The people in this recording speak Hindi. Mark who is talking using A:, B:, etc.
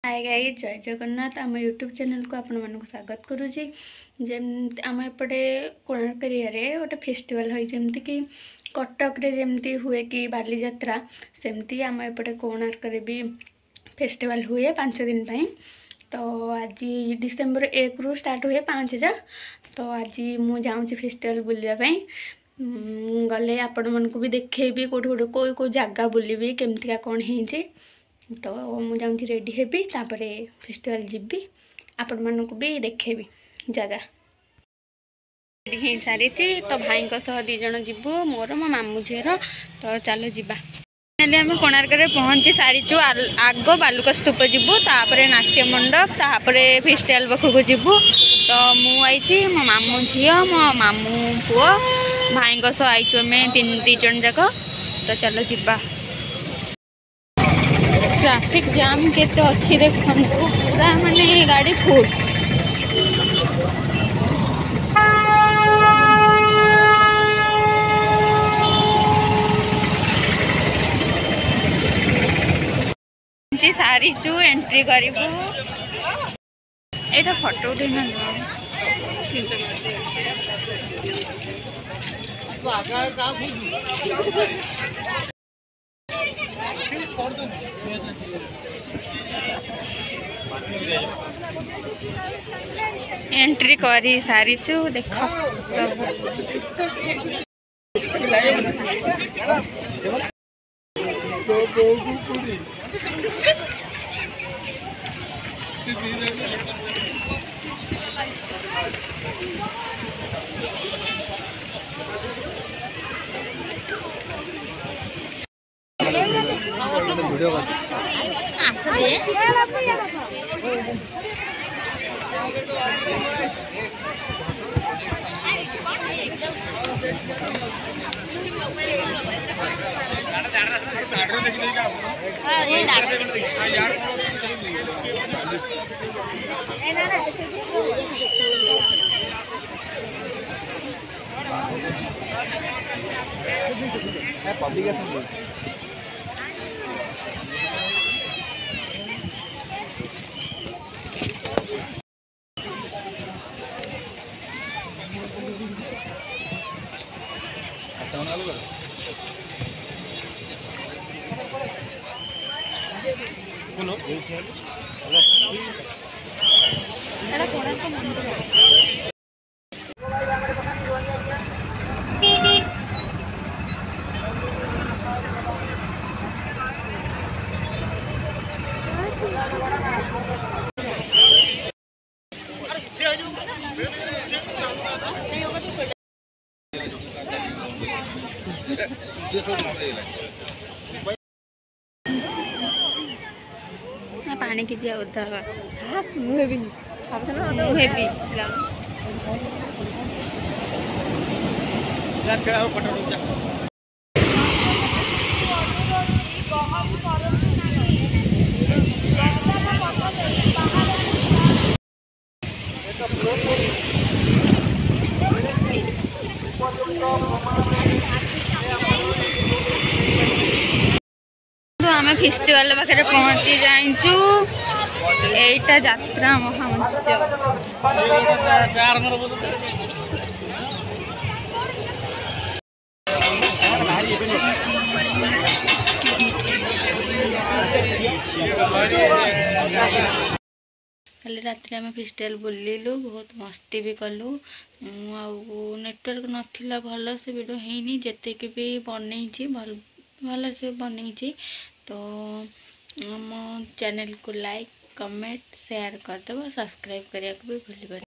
A: हाय गाइस, जय जगन्नाथ। आम यूट्यूब चैनल को आपण मानक स्वागत करुँची। जमी आम एपटे कोणार्क एरिया गोटे फेस्टिवल है जमती कि कटक रे जमती हुए कि बाली यात्रा सेमती आम एपटे कोणार्क रे भी फेस्टिवल हुए 5 दिन पाई। तो आज डिसेम्बर 1 रु स्टार्ट हुए 5 जाए। तो आज मु जाऊँगी फेस्टिवल बुलाया गले आपण मानक भी देखेबी कौट कौट कौ जगह बुलबी केमतिका कौन है। तो मुझे रेडी हेबी तापरे फेस्टिवल जीबी आपण मानक भी देखेबी जगह रेडी हो सारी। तो भाई दी जन जीवु मोर मो मामू झीर। तो चलो जीबा। आम कोणार्क पहुँची सारीचु। आग बालुका स्तूप जीवु तापरे नाट्य मंडप तापरे फेस्टिवल पाखक जीवु। तो मुझे मो मामू झी मो मामू पुओ भाई आईचु आम 3 जन जाक। तो चलो जीबा। ट्रैफिक जाम केते अच्छी देखो पूरा माने गाड़ी फुल। सारी चु एंट्री करिबो एटा फोटो उठेना एंट्री करी सारी चु देख पानी की जा उदा मुहेबी आम फेस्टिवल पाखे पहुँची जाइचु। एटा यात्रा महामंच कल रात आम फेस्टिवल बुलिलु बहुत मस्ती भी कलु। नेटवर्क नथिला भल से वीडियो हैनी जेतेक भी बनई भल से बनई। तो आम चैनल को लाइक कमेंट शेयर करदेव सब्सक्राइब करने को भी भूल।